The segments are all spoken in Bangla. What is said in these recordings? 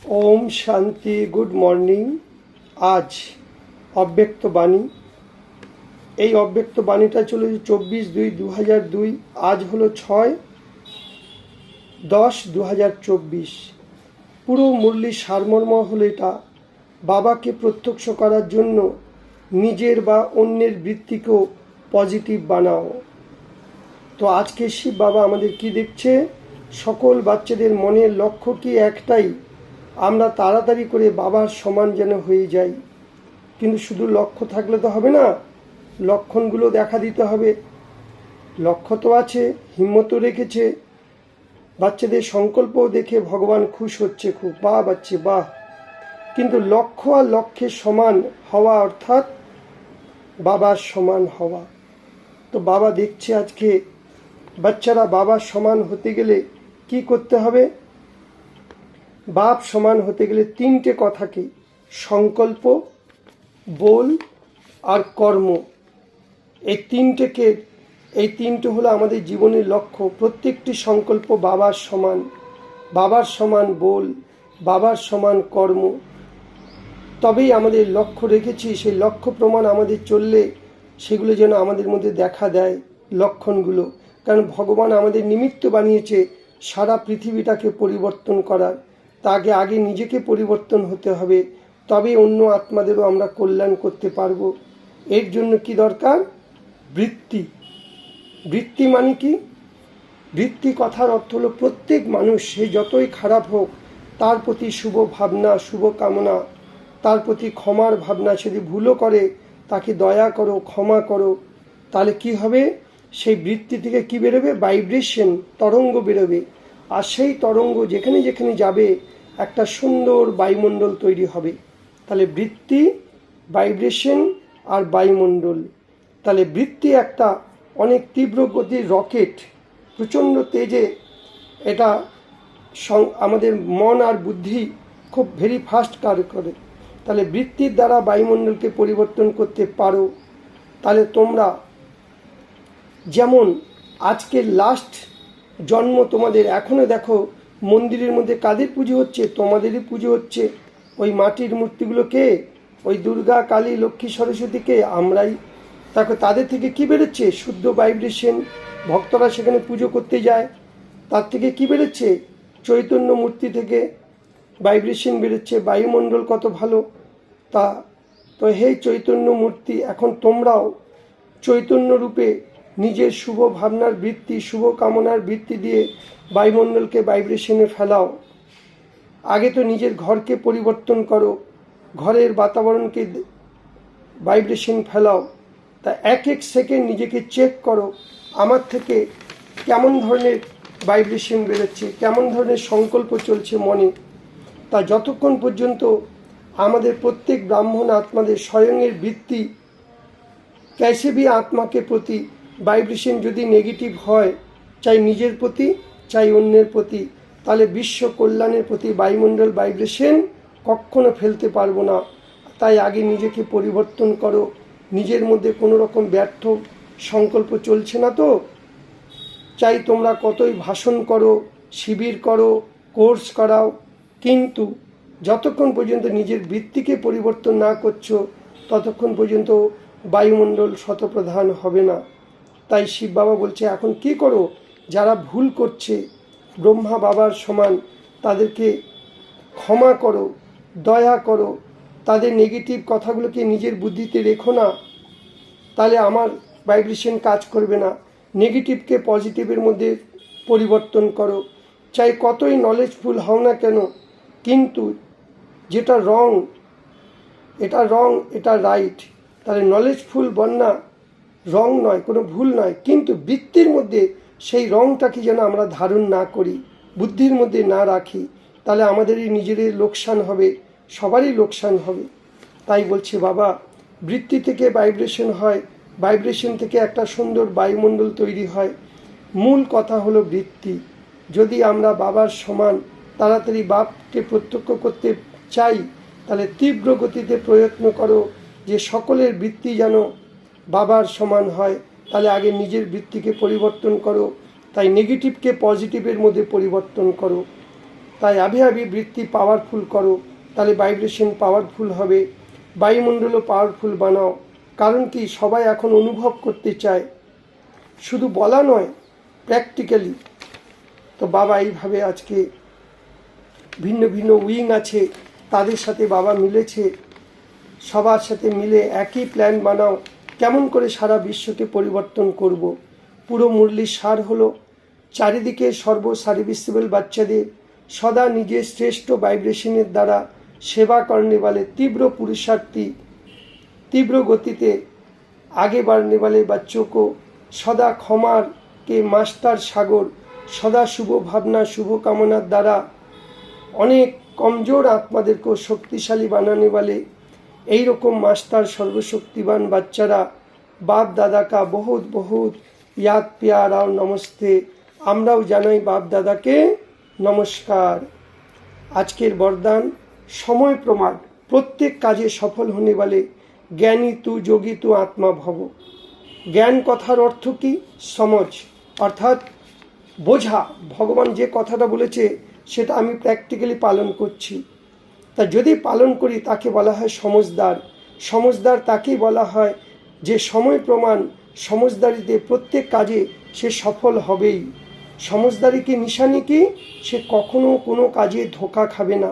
ওম শান্তি। Good morning. আজ অব্যক্ত বাণী। এই অব্যক্ত বাণীটা চলেছে 24/2/2002। আজ হলো 6/10/2024। পুরো মুরলি সারমর্ম হলো এটা: বাবাকে প্রত্যক্ষ করার জন্য নিজের বা অন্যের বৃত্তিকেও পজিটিভ বানাও। তো আজকে শিব বাবা আমাদের কি দেখছে? সকল বাচ্চাদের মনের লক্ষ্য কি একটাই, আমরা তাড়াতাড়ি করে বাবার সমান যেন হয়ে যাই। কিন্তু শুধু লক্ষ্য থাকলে তো হবে না, লক্ষণগুলো দেখা দিতে হবে। লক্ষ্য তো আছে, হিম্মতও রেখেছে, বাচ্চাদের সংকল্পও দেখে ভগবান খুশ হচ্ছে খুব, বাহ বাচ্চে বাহ। কিন্তু লক্ষ্য আর লক্ষ্যের সমান হওয়া অর্থাৎ বাবার সমান হওয়া। তো বাবা দেখছে আজকে বাচ্চারা বাবার সমান হতে গেলে কি করতে হবে। বাপ সমান হতে গেলে তিনটে কথাকে, সংকল্প, বল আর কর্ম, এই তিনটে হলো আমাদের জীবনের লক্ষ্য। প্রত্যেকটি সংকল্প বাবার সমান বল, বাবার সমান কর্ম, তবেই আমাদের লক্ষ্য রেখেছি। সেই লক্ষ্য প্রমাণ আমাদের চললে সেগুলো যেন আমাদের মধ্যে দেখা দেয় লক্ষণগুলো। কারণ ভগবান আমাদের নিমিত্ত বানিয়েছে সারা পৃথিবীটাকে পরিবর্তন করার। তাকে আগে নিজেকে পরিবর্তন হতে হবে, তবে অন্য আত্মাদেরও আমরা কল্যাণ করতে পারবো। এর জন্য কি দরকার? বৃত্তি। বৃত্তি মানে কি? বৃত্তি কথার অর্থ হলো প্রত্যেক মানুষ, সে যতই খারাপ হোক, তার প্রতি শুভ ভাবনা, শুভ কামনা, তার প্রতি ক্ষমার ভাবনা। যদি ভুলও করে তাকে দয়া করো, ক্ষমা করো। তাহলে কি হবে? সেই বৃত্তি থেকে কি বেরোবে? ভাইব্রেশন, তরঙ্গ বেরোবে। আর সেই তরঙ্গ যেখানে যেখানে যাবে একটা সুন্দর বায়ুমণ্ডল তৈরি হবে। তাহলে বৃত্তি, ভাইব্রেশন আর বায়ুমণ্ডল। তাহলে বৃত্তি একটা অনেক তীব্র গতির রকেট, প্রচণ্ড তেজে এটা আমাদের মন আর বুদ্ধি খুব ভেরি ফাস্ট কাজ করে। তাহলে বৃত্তির দ্বারা বায়ুমণ্ডলকে পরিবর্তন করতে পারো। তাহলে তোমরা যেমন আজকের লাস্ট জন্ম তোমাদের, এখনও দেখো মন্দিরের মধ্যে কাদের পুজো হচ্ছে? তোমাদেরই পুজো হচ্ছে। ওই মাটির মূর্তিগুলোকে, ওই দুর্গা, কালী, লক্ষ্মী, সরস্বতীকে আমরাই। তারপর তাদের থেকে কি বেরোচ্ছে? শুদ্ধ ভাইব্রেশন। ভক্তরা সেখানে পুজো করতে যায়, তার থেকে কি বেরোচ্ছে? চৈতন্য মূর্তি থেকে ভাইব্রেশন বেরোচ্ছে। বায়ুমণ্ডল কত ভালো। তো হে চৈতন্য মূর্তি, এখন তোমরাও চৈতন্য রূপে নিজের শুভ ভাবনার বৃত্তি, শুভ কামনার বৃত্তি দিয়ে বায়ুমণ্ডলকে ভাইব্রেশনে ফেলাও। আগে তো নিজের ঘরকে পরিবর্তন করো, ঘরের বাতাবরণকে ভাইব্রেশন ফেলাও। তা এক সেকেন্ড নিজেকে চেক করো, আমার থেকে কেমন ধরনের ভাইব্রেশন বেরোচ্ছে, কেমন ধরনের সংকল্প চলছে মনে। তা যতক্ষণ পর্যন্ত আমাদের প্রত্যেক ব্রাহ্মণ আত্মাদের স্বয়ংয়ের বৃত্তি, कैसे भी आत्मा के प्रति ভাইব্রেশন যদি নেগেটিভ হয়, চাই নিজের প্রতি চাই অন্যের প্রতি, তাহলে বিশ্ব কল্যাণের প্রতি বায়ুমণ্ডল ভাইব্রেশন কখনো ফেলতে পারবো না। তাই আগে নিজেকে পরিবর্তন করো। নিজের মধ্যে কোনো রকম ব্যর্থ সংকল্প চলছে না তো? চাই তোমরা কতই ভাষণ করো, শিবির করো, কোর্স করাও, কিন্তু যতক্ষণ পর্যন্ত নিজের বৃত্তিকে পরিবর্তন না করছো ততক্ষণ পর্যন্ত বায়ুমণ্ডল শতপ্রধান হবে না। তাই শিব বাবা বলছে এখন কি করো? যারা ভুল করছে ব্রহ্মা বাবার সমান, তাদেরকে ক্ষমা করো, দয়া করো। তাদের নেগেটিভ কথাগুলোকে নিজের বুদ্ধিতে রেখো না, তাহলে আমার ভাইব্রেশন কাজ করবে না। নেগেটিভকে পজিটিভের মধ্যে পরিবর্তন করো। চাই কতই নলেজফুল হও না কেন, কিন্তু যেটা রং এটা রাইট। তাহলে নলেজফুল বন্যা রং নয়, কোনো ভুল নয়, কিন্তু বৃত্তির মধ্যে সেই রংটাকে যেন আমরা ধারণ না করি, বুদ্ধির মধ্যে না রাখি, তাহলে আমাদেরই নিজেরই লোকসান হবে, সবারই লোকসান হবে। তাই বলছে বাবা, বৃত্তি থেকে ভাইব্রেশন হয়, ভাইব্রেশন থেকে একটা সুন্দর বায়ুমণ্ডল তৈরি হয়। মূল কথা হলো বৃত্তি। যদি আমরা বাবার সমান তাড়াতাড়ি বাপকে প্রত্যক্ষ করতে চাই, তাহলে তীব্র গতিতে প্রয়ত্ন করো যে সকলের বৃত্তি যেন বাবার সমান হয়। তাহলে আগে নিজের বৃত্তিকে পরিবর্তন করো। তাই নেগেটিভকে পজিটিভের মধ্যে পরিবর্তন করো। তাই আভি আভি বৃত্তি পাওয়ারফুল করো, তাহলে ভাইব্রেশন পাওয়ারফুল হবে। বায়ুমণ্ডলও পাওয়ারফুল বানাও। কারণ কি, সবাই এখন অনুভব করতে চায়, শুধু বলা নয়, প্র্যাকটিক্যালি। তো বাবা এইভাবে আজকে ভিন্ন ভিন্ন উইং আছে, তাদের সাথে বাবা মিলেছে। সবার সাথে মিলে একই প্ল্যান বানাও, কেমন করে সারা বিশ্বকে পরিবর্তন করব। পুরো মুরলির সার হলো চারিদিকে সার্ভিসেবল বাচ্চাদের সদা নিজের শ্রেষ্ঠ ভাইব্রেশনের দ্বারা সেবা করने वाले तीव्र पुरुषार्थी, तीव्र गतिते आगे बढ़ने वाले बच्चों को सदा क्षमार के मास्टर सागर, सदा शुभ भावना शुभ कामनार द्वारा अनेक कमजोर आत्मादेर को शक्तिशाली बनाने वाले এই রকম মাস্টার সর্বশক্তিবান বাচ্চারা বাপ দাদা কা বহুত বহুত ইয়াদ প্যার আর নমস্তে। আমরাও জানাই বাপ দাদাকে নমস্কার। আজকের বরদান সময় প্রমাণ, প্রত্যেক কাজে সফল হনে বলে জ্ঞানী তু যোগী তু আত্মা ভব। জ্ঞান কথার অর্থ কি? সমঝ, অর্থাৎ বোঝা। ভগবান যে কথাটা বলেছে সেটা আমি প্র্যাকটিক্যালি পালন করছি। তা যদি পালন করি তাকে বলা হয় সমঝদার। সমঝদার তাকেই বলা হয় যে সময় প্রমাণ, সমঝদারিতে প্রত্যেক কাজে সে সফল হবেই। সমঝদারি কি নিশানি কি? সে কখনো কোনো কাজে ধোঁকা খাবে না।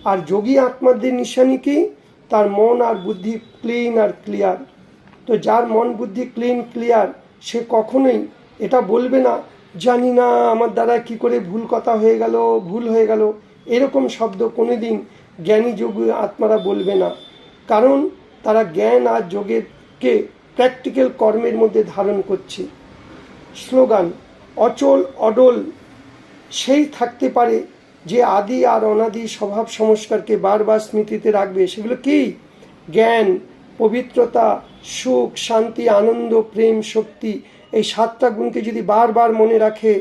আর যোগী আত্মাদের নিশানি কি? তার মন আর বুদ্ধি ক্লিন আর ক্লিয়ার। তো যার মন বুদ্ধি ক্লিন ক্লিয়ার, সে কখনোই এটা বলবে না জানি না আমার দ্বারা কি করে ভুল কথা হয়ে গেল, ভুল হয়ে গেল, এরকম শব্দ কোনোদিন জ্ঞানী যোগী আত্মারা বলবে না। কারণ তারা জ্ঞান আর যোগেরকে প্র্যাকটিক্যাল কর্মের মধ্যে ধারণ করছে। স্লোগান, অচল অডল সেই থাকতে পারে যে আদি আর অনাদি স্বভাব সংস্কারকে বারবার স্মৃতিতে রাখবে। সেগুলো কি? জ্ঞান, পবিত্রতা, সুখ, শান্তি, আনন্দ, প্রেম, শক্তি। এই সাতটা গুণকে যদি বারবার মনে রাখে